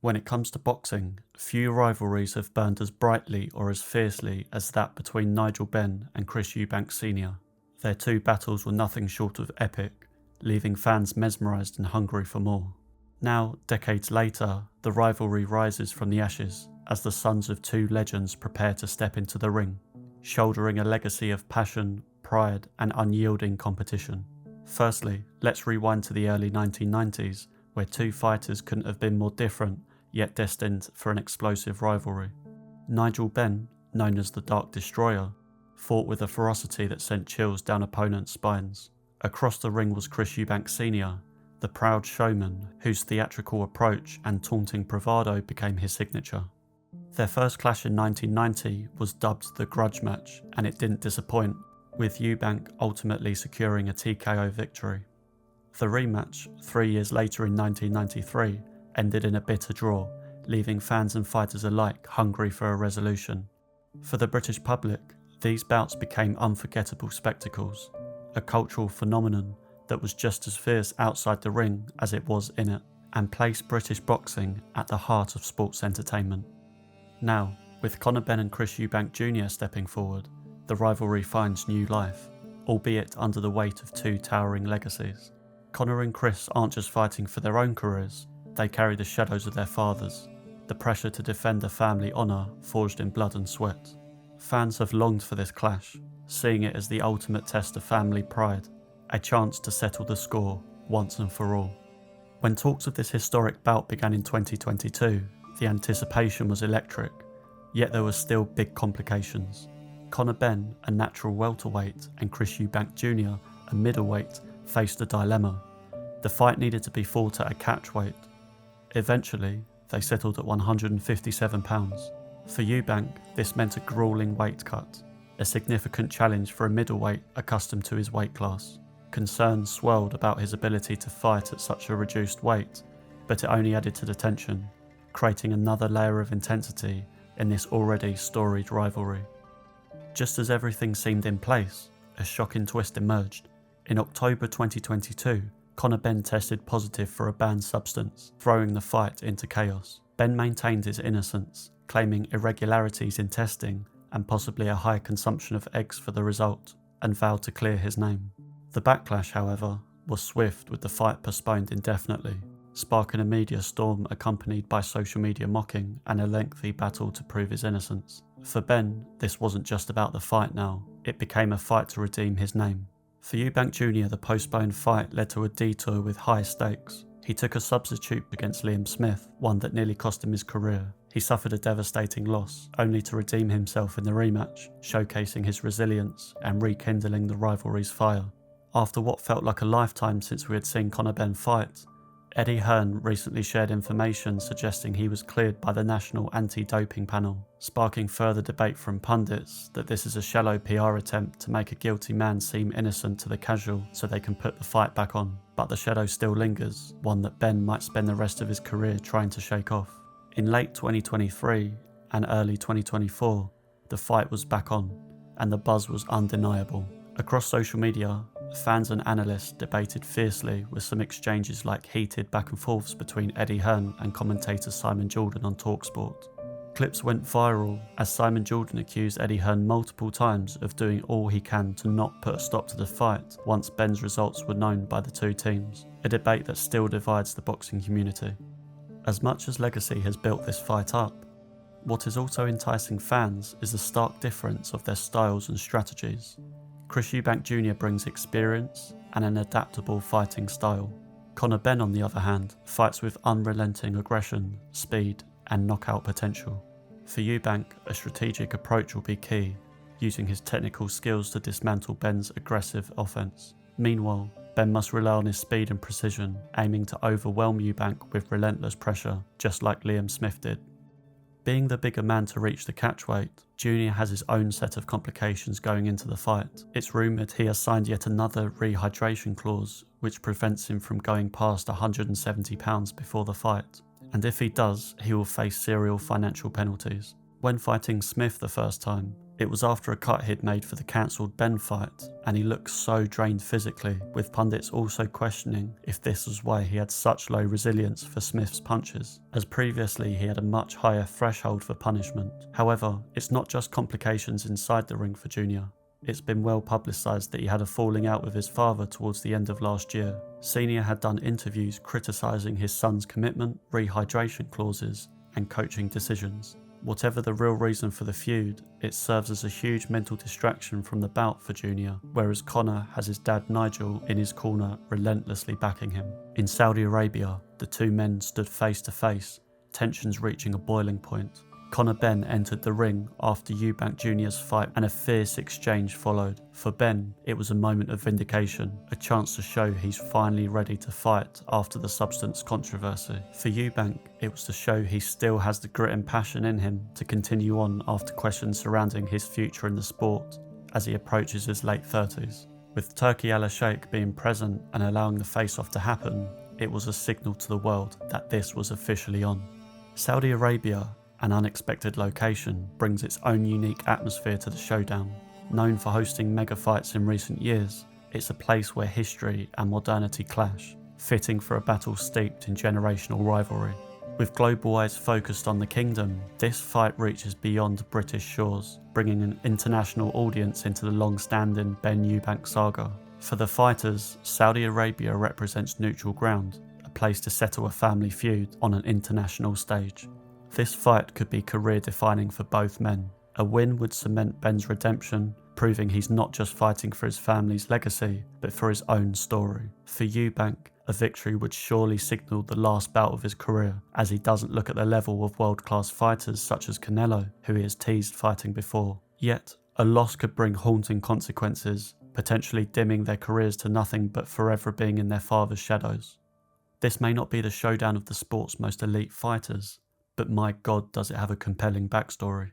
When it comes to boxing, few rivalries have burned as brightly or as fiercely as that between Nigel Benn and Chris Eubank Sr. Their two battles were nothing short of epic, leaving fans mesmerised and hungry for more. Now, decades later, the rivalry rises from the ashes as the sons of two legends prepare to step into the ring, shouldering a legacy of passion, pride and unyielding competition. Firstly, let's rewind to the early 1990s, where two fighters couldn't have been more different, yet destined for an explosive rivalry. Nigel Benn, known as the Dark Destroyer, fought with a ferocity that sent chills down opponents' spines. Across the ring was Chris Eubank Sr., the proud showman whose theatrical approach and taunting bravado became his signature. Their first clash in 1990 was dubbed the Grudge Match, and it didn't disappoint, with Eubank ultimately securing a TKO victory. The rematch, 3 years later in 1993, ended in a bitter draw, leaving fans and fighters alike hungry for a resolution. For the British public, these bouts became unforgettable spectacles, a cultural phenomenon that was just as fierce outside the ring as it was in it, and placed British boxing at the heart of sports entertainment. Now, with Conor Benn and Chris Eubank Jr. stepping forward, the rivalry finds new life, albeit under the weight of two towering legacies. Conor and Chris aren't just fighting for their own careers, they carry the shadows of their fathers, the pressure to defend a family honour forged in blood and sweat. Fans have longed for this clash, seeing it as the ultimate test of family pride, a chance to settle the score once and for all. When talks of this historic bout began in 2022, the anticipation was electric, yet there were still big complications. Conor Benn, a natural welterweight, and Chris Eubank Jr., a middleweight, faced a dilemma. The fight needed to be fought at a catchweight. Eventually, they settled at 157 pounds. For Eubank, this meant a grueling weight cut, a significant challenge for a middleweight accustomed to his weight class. Concerns swirled about his ability to fight at such a reduced weight, but it only added to the tension, creating another layer of intensity in this already storied rivalry. Just as everything seemed in place, a shocking twist emerged. In October 2022, Conor Benn tested positive for a banned substance, throwing the fight into chaos. Benn maintained his innocence, claiming irregularities in testing and possibly a high consumption of eggs for the result, and vowed to clear his name. The backlash, however, was swift, with the fight postponed indefinitely, sparking a media storm accompanied by social media mocking and a lengthy battle to prove his innocence. For Benn, this wasn't just about the fight now, it became a fight to redeem his name. For Eubank Jr., the postponed fight led to a detour with high stakes. He took a substitute against Liam Smith, one that nearly cost him his career. He suffered a devastating loss, only to redeem himself in the rematch, showcasing his resilience and rekindling the rivalry's fire. After what felt like a lifetime since we had seen Conor Benn fight, Eddie Hearn recently shared information suggesting he was cleared by the National Anti-Doping Panel, sparking further debate from pundits that this is a shallow PR attempt to make a guilty man seem innocent to the casual so they can put the fight back on. But the shadow still lingers, one that Benn might spend the rest of his career trying to shake off. In late 2023 and early 2024, the fight was back on, and the buzz was undeniable. Across social media, fans and analysts debated fiercely, with some exchanges like heated back and forths between Eddie Hearn and commentator Simon Jordan on TalkSport. Clips went viral as Simon Jordan accused Eddie Hearn multiple times of doing all he can to not put a stop to the fight once Benn's results were known by the two teams, a debate that still divides the boxing community. As much as Legacy has built this fight up, what is also enticing fans is the stark difference of their styles and strategies. Chris Eubank Jr. brings experience and an adaptable fighting style. Conor Benn, on the other hand, fights with unrelenting aggression, speed, and knockout potential. For Eubank, a strategic approach will be key, using his technical skills to dismantle Benn's aggressive offense. Meanwhile, Benn must rely on his speed and precision, aiming to overwhelm Eubank with relentless pressure, just like Liam Smith did. Being the bigger man to reach the catchweight, Junior has his own set of complications going into the fight. It's rumoured he has signed yet another rehydration clause, which prevents him from going past 170 pounds before the fight. And if he does, he will face serial financial penalties. When fighting Smith the first time, It was after a cut he'd made for the cancelled Benn fight, and he looked so drained physically, with pundits also questioning if this was why he had such low resilience for Smith's punches, as previously he had a much higher threshold for punishment. However, it's not just complications inside the ring for Jr. It's been well publicised that he had a falling out with his father towards the end of last year. Senior had done interviews criticising his son's commitment, rehydration clauses, and coaching decisions. Whatever the real reason for the feud, it serves as a huge mental distraction from the bout for Jr, whereas Conor has his dad Nigel in his corner relentlessly backing him. In Saudi Arabia, the two men stood face to face, tensions reaching a boiling point. Conor Benn entered the ring after Eubank Jr.'s fight and a fierce exchange followed. For Benn, it was a moment of vindication, a chance to show he's finally ready to fight after the substance controversy. For Eubank, it was to show he still has the grit and passion in him to continue on after questions surrounding his future in the sport as he approaches his late 30s. With Turki Al-Sheikh being present and allowing the face-off to happen, it was a signal to the world that this was officially on. Saudi Arabia, an unexpected location, brings its own unique atmosphere to the showdown. Known for hosting mega fights in recent years, it's a place where history and modernity clash, fitting for a battle steeped in generational rivalry. With global eyes focused on the kingdom, this fight reaches beyond British shores, bringing an international audience into the long-standing Benn Eubank saga. For the fighters, Saudi Arabia represents neutral ground, a place to settle a family feud on an international stage. This fight could be career-defining for both men. A win would cement Benn's redemption, proving he's not just fighting for his family's legacy, but for his own story. For Eubank, a victory would surely signal the last bout of his career, as he doesn't look at the level of world-class fighters such as Canelo, who he has teased fighting before. Yet, a loss could bring haunting consequences, potentially dimming their careers to nothing but forever being in their father's shadows. This may not be the showdown of the sport's most elite fighters, but my God, does it have a compelling backstory.